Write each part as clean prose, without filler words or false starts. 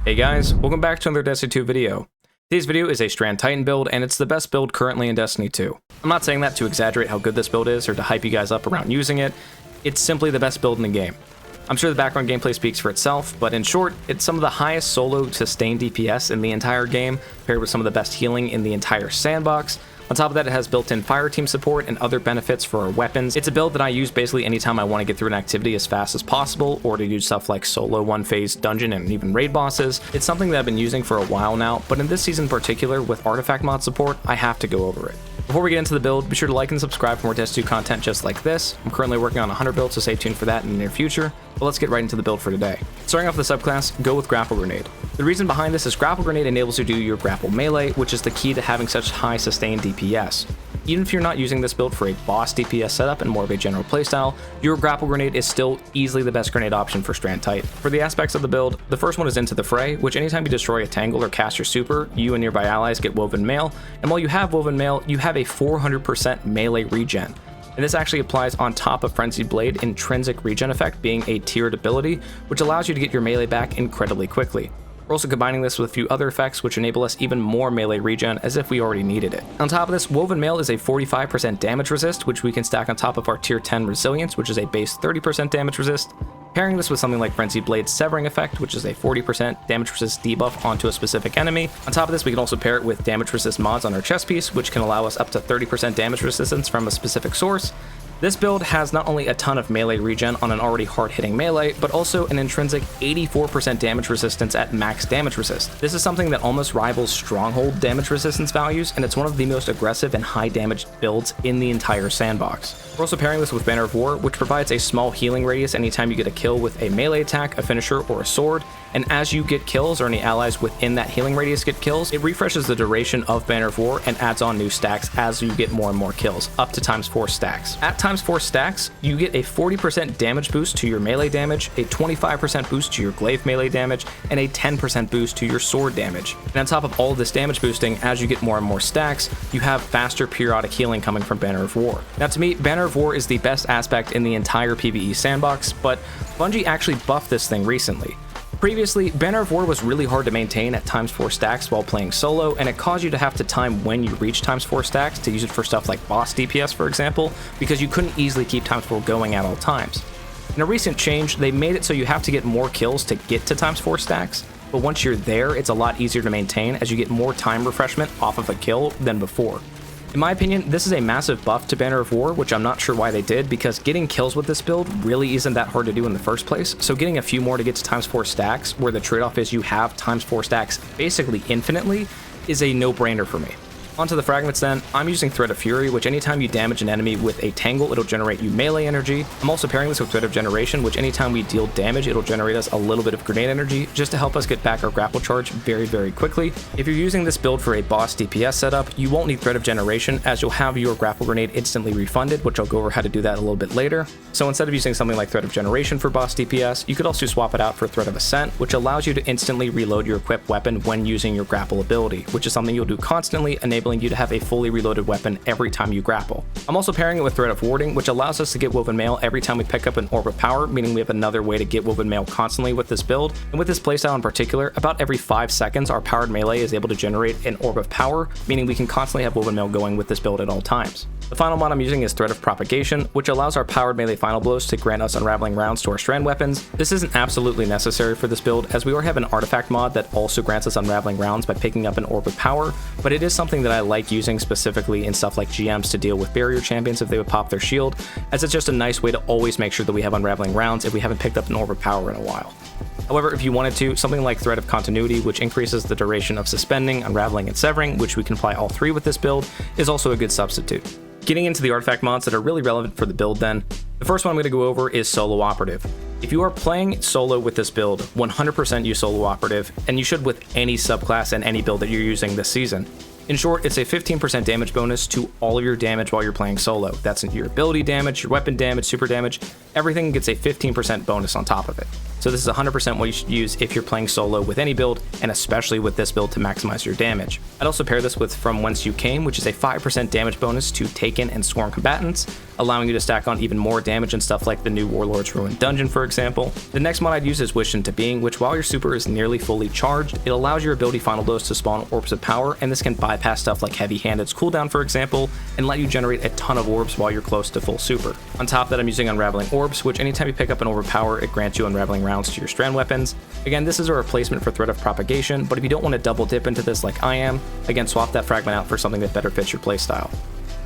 Hey guys, welcome back to another Destiny 2 video. Today's video is a Strand Titan build, and it's the best build currently in Destiny 2. I'm not saying that to exaggerate how good this build is or to hype you guys up around using it. It's simply the best build in the game. I'm sure the background gameplay speaks for itself, but in short, it's some of the highest solo sustained DPS in the entire game, paired with some of the best healing in the entire sandbox. On top of that, it has built-in fireteam support and other benefits for our weapons. It's a build that I use basically anytime I want to get through an activity as fast as possible, or to do stuff like solo one-phase dungeon and even raid bosses. It's something that I've been using for a while now, but in this season in particular, with artifact mod support, I have to go over it. Before we get into the build, be sure to like and subscribe for more Destiny 2 content just like this. I'm currently working on 100 builds, so stay tuned for that in the near future. But let's get right into the build for today. Starting off with the subclass, go with Grapple Grenade. The reason behind this is Grapple Grenade enables you to do your grapple melee, which is the key to having such high sustained DPS. Even if you're not using this build for a boss DPS setup and more of a general playstyle, your Grapple Grenade is still easily the best grenade option for Strand Titan. For the aspects of the build, the first one is Into the Fray, which anytime you destroy a tangle or cast your super, you and nearby allies get Woven Mail, and while you have Woven Mail, you have a 400% melee regen. And this actually applies on top of Frenzied Blade intrinsic regen effect being a tiered ability, which allows you to get your melee back incredibly quickly. We're also combining this with a few other effects which enable us even more melee regen as if we already needed it. On top of this, Woven Mail is a 45% damage resist, which we can stack on top of our tier 10 resilience, which is a base 30% damage resist. Pairing this with something like Frenzied Blade's Severing Effect, which is a 40% damage resist debuff onto a specific enemy. On top of this, we can also pair it with damage resist mods on our chest piece, which can allow us up to 30% damage resistance from a specific source. This build has not only a ton of melee regen on an already hard-hitting melee, but also an intrinsic 84% damage resistance at max damage resist. This is something that almost rivals Stronghold damage resistance values, and it's one of the most aggressive and high damage builds in the entire sandbox. We're also pairing this with Banner of War, which provides a small healing radius anytime you get a kill with a melee attack, a finisher, or a sword, and as you get kills or any allies within that healing radius get kills, it refreshes the duration of Banner of War and adds on new stacks as you get more and more kills, up to ×4 stacks. At ×4 stacks, you get a 40% damage boost to your melee damage, a 25% boost to your glaive melee damage, and a 10% boost to your sword damage. And on top of all of this damage boosting, as you get more and more stacks, you have faster periodic healing coming from Banner of War. Now to me, Banner of War is the best aspect in the entire PvE sandbox, but Bungie actually buffed this thing recently. Previously, Banner of War was really hard to maintain at ×4 stacks while playing solo, and it caused you to have to time when you reach ×4 stacks to use it for stuff like boss DPS, for example, because you couldn't easily keep ×4 going at all times. In a recent change, they made it so you have to get more kills to get to ×4 stacks, but once you're there, it's a lot easier to maintain as you get more time refreshment off of a kill than before. In my opinion, this is a massive buff to Banner of War, which I'm not sure why they did, because getting kills with this build really isn't that hard to do in the first place, so getting a few more to get to ×4 stacks, where the trade-off is you have ×4 stacks basically infinitely, is a no-brainer for me. Onto the fragments then, I'm using Thread of Fury, which anytime you damage an enemy with a tangle, it'll generate you melee energy. I'm also pairing this with Thread of Generation, which anytime we deal damage, it'll generate us a little bit of grenade energy, just to help us get back our grapple charge very, very quickly. If you're using this build for a boss DPS setup, you won't need Thread of Generation, as you'll have your grapple grenade instantly refunded, which I'll go over how to do that a little bit later. So instead of using something like Thread of Generation for boss DPS, you could also swap it out for Thread of Ascent, which allows you to instantly reload your equipped weapon when using your grapple ability, which is something you'll do constantly, enabling you to have a fully reloaded weapon every time you grapple. I'm also pairing it with Thread of Warding, which allows us to get Woven Mail every time we pick up an Orb of Power, meaning we have another way to get Woven Mail constantly with this build. And with this playstyle in particular, about every 5 seconds our powered melee is able to generate an Orb of Power, meaning we can constantly have Woven Mail going with this build at all times. The final mod I'm using is Thread of Propagation, which allows our powered melee final blows to grant us unraveling rounds to our strand weapons. This isn't absolutely necessary for this build, as we already have an artifact mod that also grants us unraveling rounds by picking up an Orb of Power, but it is something that I like using specifically in stuff like GMs to deal with barrier champions if they would pop their shield, as it's just a nice way to always make sure that we have unraveling rounds if we haven't picked up an Orb of Power in a while. However, if you wanted to, something like Thread of Continuity, which increases the duration of suspending, unraveling, and severing, which we can apply all 3 with this build, is also a good substitute. Getting into the artifact mods that are really relevant for the build then, the first one I'm going to go over is Solo Operative. If you are playing solo with this build, 100% use Solo Operative, and you should with any subclass and any build that you're using this season. In short, it's a 15% damage bonus to all of your damage while you're playing solo. That's your ability damage, your weapon damage, super damage, everything gets a 15% bonus on top of it. So this is 100% what you should use if you're playing solo with any build, and especially with this build to maximize your damage. I'd also pair this with From Whence You Came, which is a 5% damage bonus to Taken and Sworn combatants, allowing you to stack on even more damage and stuff like the new Warlord's Ruined Dungeon, for example. The next mod I'd use is Wish into Being, which while your super is nearly fully charged, it allows your ability Final Blows to spawn orbs of power, and this can bypass stuff like Heavy Handed's cooldown, for example, and let you generate a ton of orbs while you're close to full super. On top of that, I'm using Unraveling Orbs, which anytime you pick up an orb of power, it grants you Unraveling rounds to your strand weapons. Again, this is a replacement for Threat of Propagation, but if you don't want to double dip into this like I am, again, swap that fragment out for something that better fits your playstyle.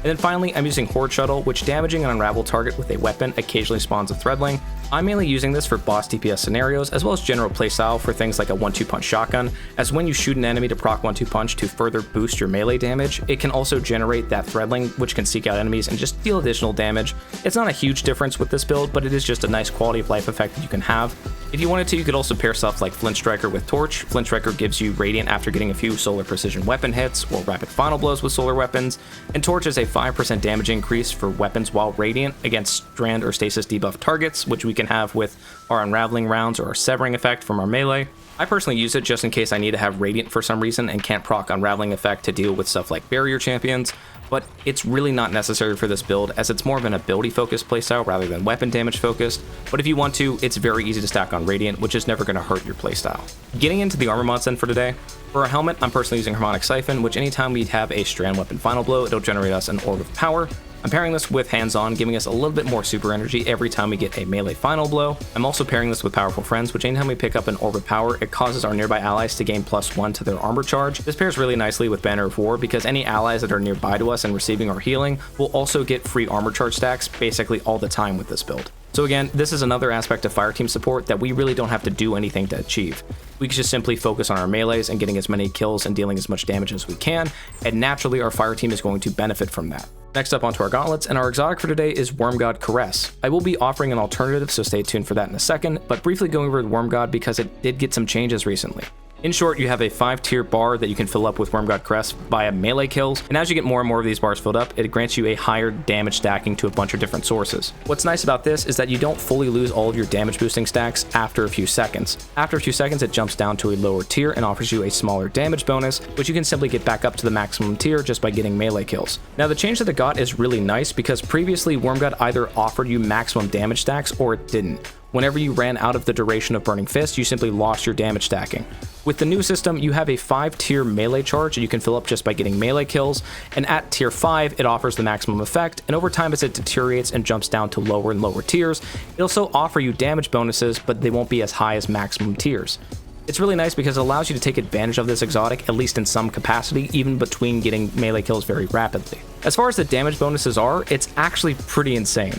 And then finally, I'm using Horde Shuttle, which damaging an unravel target with a weapon occasionally spawns a threadling. I'm mainly using this for boss DPS scenarios, as well as general playstyle for things like a 1-2 punch shotgun, as when you shoot an enemy to proc 1-2 punch to further boost your melee damage, it can also generate that threadling, which can seek out enemies and just deal additional damage. It's not a huge difference with this build, but it is just a nice quality of life effect that you can have. If you wanted to, you could also pair stuff like Flint Striker with Torch. Flint Striker gives you Radiant after getting a few solar precision weapon hits, or Rapid Final Blows with solar weapons, and Torch is a 5% damage increase for weapons while Radiant against Strand or Stasis debuff targets, which we can have with our Unraveling rounds or our Severing effect from our melee. I personally use it just in case I need to have Radiant for some reason and can't proc Unraveling effect to deal with stuff like barrier champions, but it's really not necessary for this build as it's more of an ability focused playstyle rather than weapon damage focused, but if you want to, it's very easy to stack on Radiant, which is never going to hurt your playstyle. Getting into the armor mods then for today. For our helmet, I'm personally using Harmonic Siphon, which anytime we have a strand weapon final blow, it'll generate us an Orb of Power. I'm pairing this with Hands-On, giving us a little bit more super energy every time we get a melee final blow. I'm also pairing this with Powerful Friends, which anytime we pick up an Orb of Power, it causes our nearby allies to gain +1 to their armor charge. This pairs really nicely with Banner of War because any allies that are nearby to us and receiving our healing will also get free armor charge stacks basically all the time with this build. So again, this is another aspect of fireteam support that we really don't have to do anything to achieve. We can just simply focus on our melees and getting as many kills and dealing as much damage as we can, and naturally our fireteam is going to benefit from that. Next up onto our gauntlets, and our exotic for today is Wormgod Caress. I will be offering an alternative, so stay tuned for that in a second, but briefly going over Wormgod because it did get some changes recently. In short, you have a 5-tier bar that you can fill up with Wormgod Caress via melee kills, and as you get more and more of these bars filled up, it grants you a higher damage stacking to a bunch of different sources. What's nice about this is that you don't fully lose all of your damage boosting stacks after a few seconds. After a few seconds, it jumps down to a lower tier and offers you a smaller damage bonus, which you can simply get back up to the maximum tier just by getting melee kills. Now the change that it got is really nice because previously Wormgod either offered you maximum damage stacks or it didn't. Whenever you ran out of the duration of Burning Fist, you simply lost your damage stacking. With the new system, you have a 5-tier melee charge that you can fill up just by getting melee kills, and at tier 5, it offers the maximum effect, and over time as it deteriorates and jumps down to lower and lower tiers, it'll still offer you damage bonuses, but they won't be as high as maximum tiers. It's really nice because it allows you to take advantage of this exotic, at least in some capacity, even between getting melee kills very rapidly. As far as the damage bonuses are, it's actually pretty insane.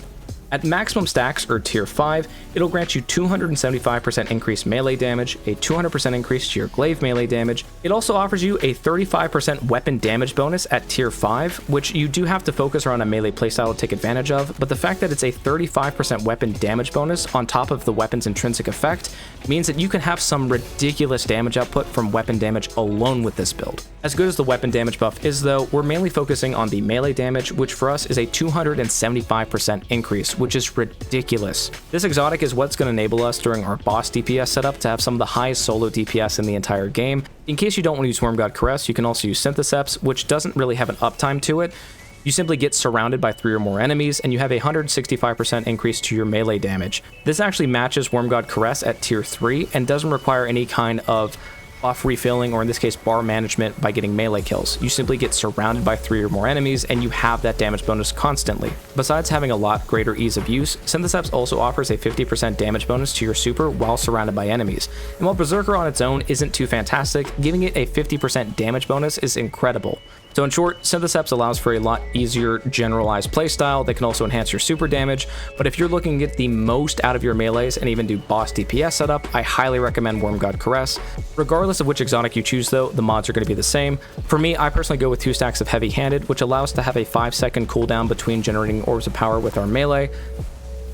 At maximum stacks, or tier 5, it'll grant you 275% increased melee damage, a 200% increase to your glaive melee damage. It also offers you a 35% weapon damage bonus at tier 5, which you do have to focus around a melee playstyle to take advantage of, but the fact that it's a 35% weapon damage bonus on top of the weapon's intrinsic effect means that you can have some ridiculous damage output from weapon damage alone with this build. As good as the weapon damage buff is though, we're mainly focusing on the melee damage, which for us is a 275% increase, which is ridiculous. This exotic is what's going to enable us during our boss DPS setup to have some of the highest solo DPS in the entire game. In case you don't want to use Wormgod Caress, you can also use Syntheseps, which doesn't really have an uptime to it. You simply get surrounded by 3 or more enemies, and you have a 165% increase to your melee damage. This actually matches Wormgod Caress at tier 3 and doesn't require any kind of buff refilling, or in this case bar management, by getting melee kills. You simply get surrounded by 3 or more enemies and you have that damage bonus constantly. Besides having a lot greater ease of use, Syntheseps also offers a 50% damage bonus to your super while surrounded by enemies. And while Berserker on its own isn't too fantastic, giving it a 50% damage bonus is incredible. So in short, Syntheseps allows for a lot easier generalized playstyle that can also enhance your super damage, but if you're looking to get the most out of your melees and even do boss DPS setup, I highly recommend Wormgod Caress. Regardless of which exotic you choose though, the mods are going to be the same. For me, I personally go with 2 stacks of Heavy Handed, which allows us to have a 5-second cooldown between generating orbs of power with our melee.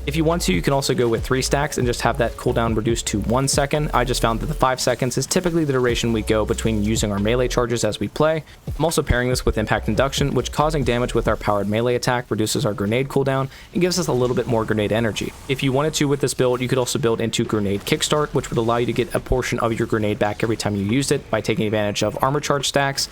If you want to, you can also go with 3 stacks and just have that cooldown reduced to 1 second. I just found that the 5 seconds is typically the duration we go between using our melee charges as we play. I'm also pairing this with impact induction, which causing damage with our powered melee attack reduces our grenade cooldown and gives us a little bit more grenade energy. If you wanted to with this build, you could also build into grenade kickstart, which would allow you to get a portion of your grenade back every time you used it by taking advantage of armor charge stacks.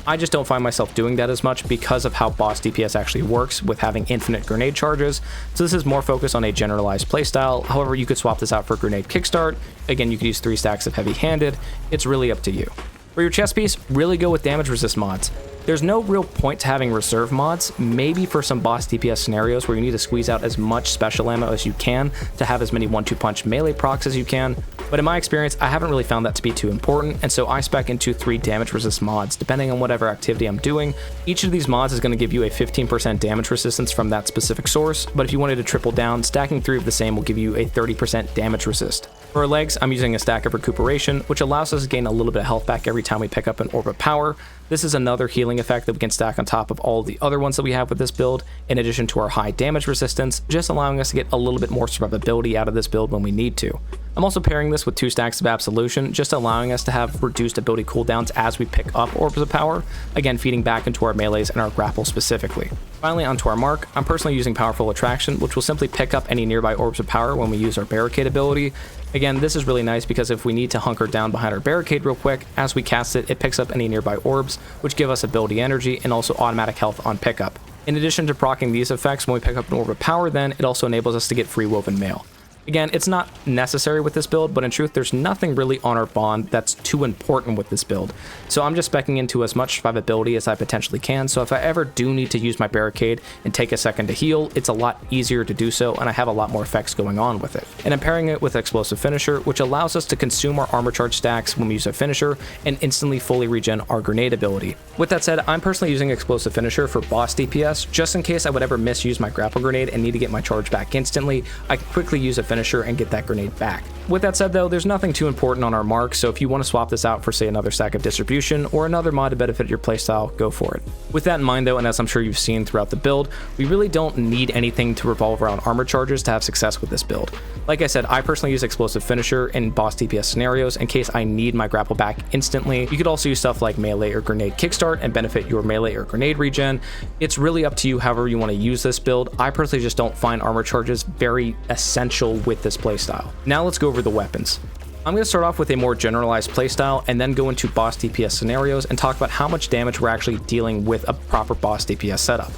I just don't find myself doing that as much because of how boss DPS actually works with having infinite grenade charges, so this is more focused on a generalized playstyle. However, you could swap this out for grenade kickstart. Again, you could use 3 stacks of heavy-handed. It's really up to you. For your chest piece, really go with damage resist mods. There's no real point to having reserve mods, maybe for some boss DPS scenarios where you need to squeeze out as much special ammo as you can to have as many 1-2 punch melee procs as you can, but in my experience, I haven't really found that to be too important, and so I spec into 3 damage resist mods, depending on whatever activity I'm doing. Each of these mods is going to give you a 15% damage resistance from that specific source, but if you wanted to triple down, stacking 3 of the same will give you a 30% damage resist. For our legs, I'm using a stack of recuperation, which allows us to gain a little bit of health back every time we pick up an orb of power. This is another healing effect that we can stack on top of all the other ones that we have with this build, in addition to our high damage resistance, just allowing us to get a little bit more survivability out of this build when we need to. I'm also pairing this with 2 stacks of Absolution, just allowing us to have reduced ability cooldowns as we pick up orbs of power, again feeding back into our melees and our grapple specifically. Finally, onto our mark, I'm personally using Powerful Attraction, which will simply pick up any nearby orbs of power when we use our barricade ability. Again, this is really nice because if we need to hunker down behind our barricade real quick, as we cast it, it picks up any nearby orbs, which give us ability energy and also automatic health on pickup. In addition to proccing these effects when we pick up an orb of power, then it also enables us to get free woven mail. Again, it's not necessary with this build, but in truth, there's nothing really on our bond that's too important with this build. So I'm just speccing into as much survivability as I potentially can, so if I ever do need to use my barricade and take a second to heal, it's a lot easier to do so, and I have a lot more effects going on with it. And I'm pairing it with Explosive Finisher, which allows us to consume our armor charge stacks when we use a finisher and instantly fully regen our grenade ability. With that said, I'm personally using Explosive Finisher for boss DPS, just in case I would ever misuse my grapple grenade and need to get my charge back instantly. I can quickly use a finisher and get that grenade back. With that said though, there's nothing too important on our mark, so if you want to swap this out for say another stack of Distribution or another mod to benefit your playstyle, go for it. With that in mind though, and as I'm sure you've seen throughout the build, we really don't need anything to revolve around armor charges to have success with this build. Like I said, I personally use Explosive Finisher in boss DPS scenarios in case I need my grapple back instantly. You could also use stuff like melee or grenade kickstart and benefit your melee or grenade regen. It's really up to you however you want to use this build. I personally just don't find armor charges very essential with this playstyle. Now let's go over the weapons. I'm going to start off with a more generalized playstyle and then go into boss DPS scenarios and talk about how much damage we're actually dealing with a proper boss DPS setup.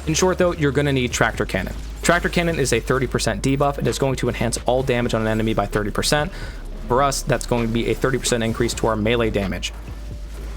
In short though, you're going to need Tractor Cannon. Tractor Cannon is a 30% debuff and is going to enhance all damage on an enemy by 30%. For us, that's going to be a 30% increase to our melee damage.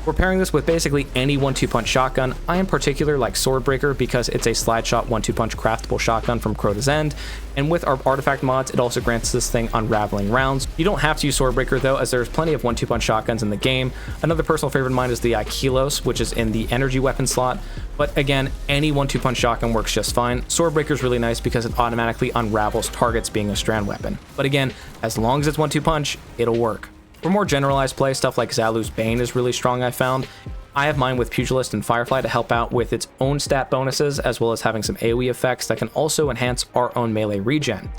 We're pairing this with basically any 1-2 punch shotgun. I in particular like Swordbreaker because it's a slide shot 1-2 punch craftable shotgun from Crota's End, and with our artifact mods it also grants this thing unraveling rounds. You don't have to use Swordbreaker though, as there's plenty of 1-2 punch shotguns in the game. Another personal favorite of mine is the Kilos, which is in the energy weapon slot, but again, any 1-2 punch shotgun works just fine. Swordbreaker is really nice because it automatically unravels targets being a strand weapon, but again, as long as it's 1-2 punch, it'll work. For more generalized play, stuff like Zalu's Bane is really strong, I found. I have mine with Pugilist and Firefly to help out with its own stat bonuses, as well as having some AoE effects that can also enhance our own melee regen.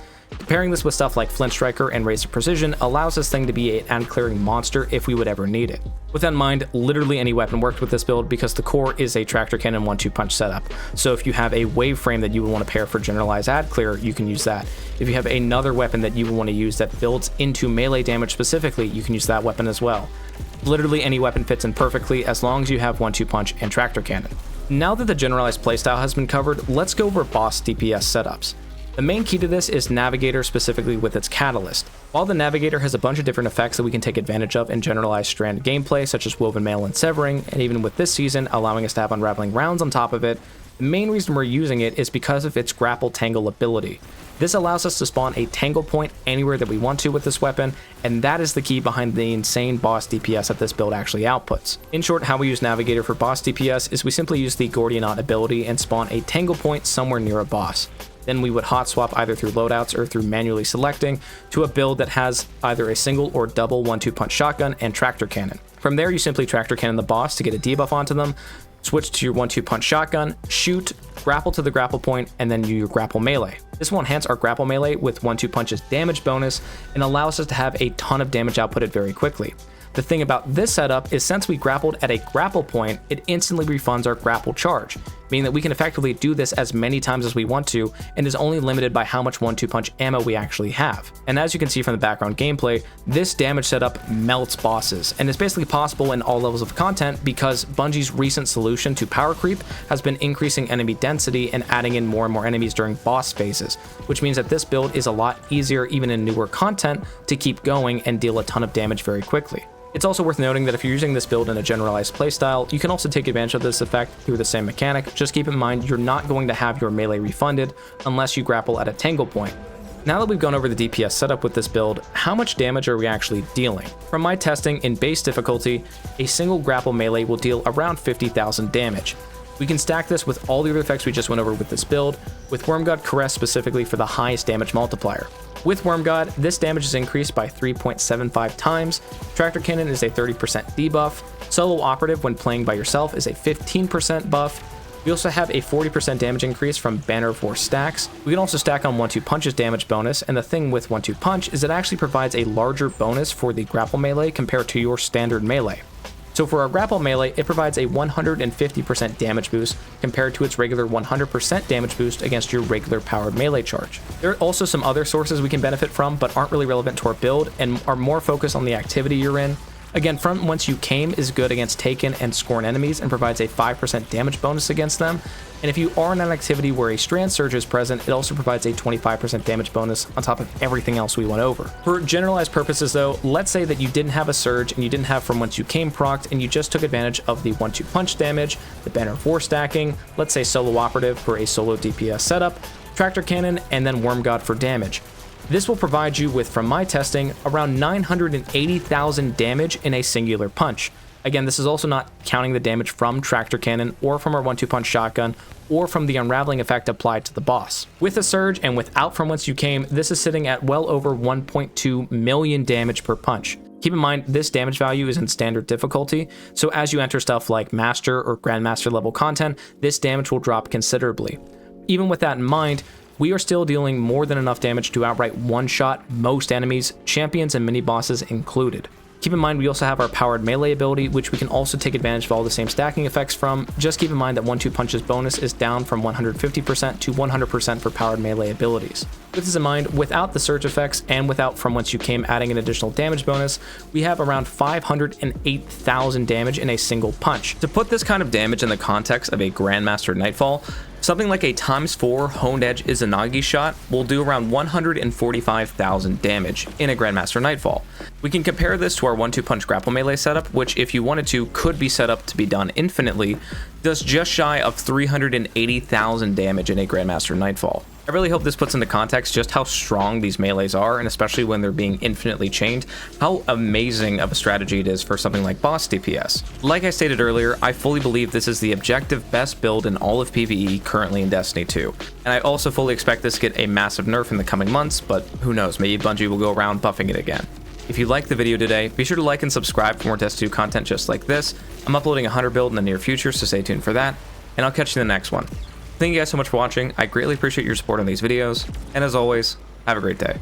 Pairing this with stuff like Flint Striker and Razor Precision allows this thing to be an ad-clearing monster if we would ever need it. With that in mind, literally any weapon worked with this build because the core is a Tractor Cannon 1-2 punch setup. So if you have a wave frame that you would want to pair for generalized ad clear, you can use that. If you have another weapon that you would want to use that builds into melee damage specifically, you can use that weapon as well. Literally any weapon fits in perfectly as long as you have 1-2 punch and Tractor Cannon. Now that the generalized playstyle has been covered, let's go over boss DPS setups. The main key to this is Navigator, specifically with its Catalyst. While the Navigator has a bunch of different effects that we can take advantage of in generalized Strand gameplay, such as Woven Mail and Severing, and even with this season allowing us to have Unraveling Rounds on top of it, the main reason we're using it is because of its Grapple Tangle ability. This allows us to spawn a tangle point anywhere that we want to with this weapon, and that is the key behind the insane boss DPS that this build actually outputs. In short, how we use Navigator for boss DPS is we simply use the Gordianaut ability and spawn a tangle point somewhere near a boss. Then we would hot swap either through loadouts or through manually selecting to a build that has either a single or double 1-2 punch shotgun and Tractor Cannon. From there, you simply Tractor Cannon the boss to get a debuff onto them. Switch to your 1-2 punch shotgun, shoot, grapple to the grapple point, and then do your grapple melee. This will enhance our grapple melee with 1-2 punch's damage bonus and allows us to have a ton of damage outputted very quickly. The thing about this setup is since we grappled at a grapple point, it instantly refunds our grapple charge, meaning that we can effectively do this as many times as we want to and is only limited by how much 1-2 punch ammo we actually have. And as you can see from the background gameplay, this damage setup melts bosses and is basically possible in all levels of content because Bungie's recent solution to power creep has been increasing enemy density and adding in more and more enemies during boss phases, which means that this build is a lot easier even in newer content to keep going and deal a ton of damage very quickly. It's also worth noting that if you're using this build in a generalized playstyle, you can also take advantage of this effect through the same mechanic. Just keep in mind you're not going to have your melee refunded unless you grapple at a tangle point. Now that we've gone over the DPS setup with this build, how much damage are we actually dealing? From my testing in base difficulty, a single grapple melee will deal around 50,000 damage. We can stack this with all the other effects we just went over with this build, with Wormgod Caress specifically for the highest damage multiplier. With Wormgod, this damage is increased by 3.75 times, Tractor Cannon is a 30% debuff, Solo Operative when playing by yourself is a 15% buff. We also have a 40% damage increase from Banner of War stacks. We can also stack on 1-2 punch's damage bonus, and the thing with 1-2 punch is it actually provides a larger bonus for the grapple melee compared to your standard melee. So for our grapple melee, it provides a 150% damage boost compared to its regular 100% damage boost against your regular powered melee charge. There are also some other sources we can benefit from but aren't really relevant to our build and are more focused on the activity you're in. Again, From Whence You Came is good against Taken and Scorn enemies and provides a 5% damage bonus against them. And if you are in an activity where a Strand Surge is present, it also provides a 25% damage bonus on top of everything else we went over. For generalized purposes though, let's say that you didn't have a Surge and you didn't have From Whence You Came procced and you just took advantage of the 1-2 punch damage, the Banner of War stacking, let's say Solo Operative for a solo DPS setup, Tractor Cannon, and then Wormgod for damage. This will provide you with, from my testing, around 980,000 damage in a singular punch. Again, this is also not counting the damage from Tractor Cannon or from our 1-2 punch shotgun or from the unraveling effect applied to the boss. With a Surge and without From Whence You Came, this is sitting at well over 1.2 million damage per punch. Keep in mind, this damage value is in standard difficulty, so as you enter stuff like Master or Grandmaster level content, this damage will drop considerably. Even with that in mind, we are still dealing more than enough damage to outright one-shot most enemies, champions and mini-bosses included. Keep in mind we also have our powered melee ability, which we can also take advantage of all the same stacking effects from. Just keep in mind that 1-2 punch's bonus is down from 150% to 100% for powered melee abilities. With this in mind, without the surge effects and without From Whence You Came adding an additional damage bonus, we have around 508,000 damage in a single punch. To put this kind of damage in the context of a Grandmaster Nightfall, something like a ×4 Honed Edge Izanagi shot will do around 145,000 damage in a Grandmaster Nightfall. We can compare this to our 1-2 punch grapple melee setup, which if you wanted to could be set up to be done infinitely, does just shy of 380,000 damage in a Grandmaster Nightfall. I really hope this puts into context just how strong these melees are, and especially when they're being infinitely chained, how amazing of a strategy it is for something like boss DPS. Like I stated earlier, I fully believe this is the objective best build in all of PvE currently in Destiny 2, and I also fully expect this to get a massive nerf in the coming months, but who knows, maybe Bungie will go around buffing it again. If you liked the video today, be sure to like and subscribe for more Destiny 2 content just like this. I'm uploading a Hunter build in the near future, so stay tuned for that, and I'll catch you in the next one. Thank you guys so much for watching. I greatly appreciate your support on these videos, and as always, have a great day.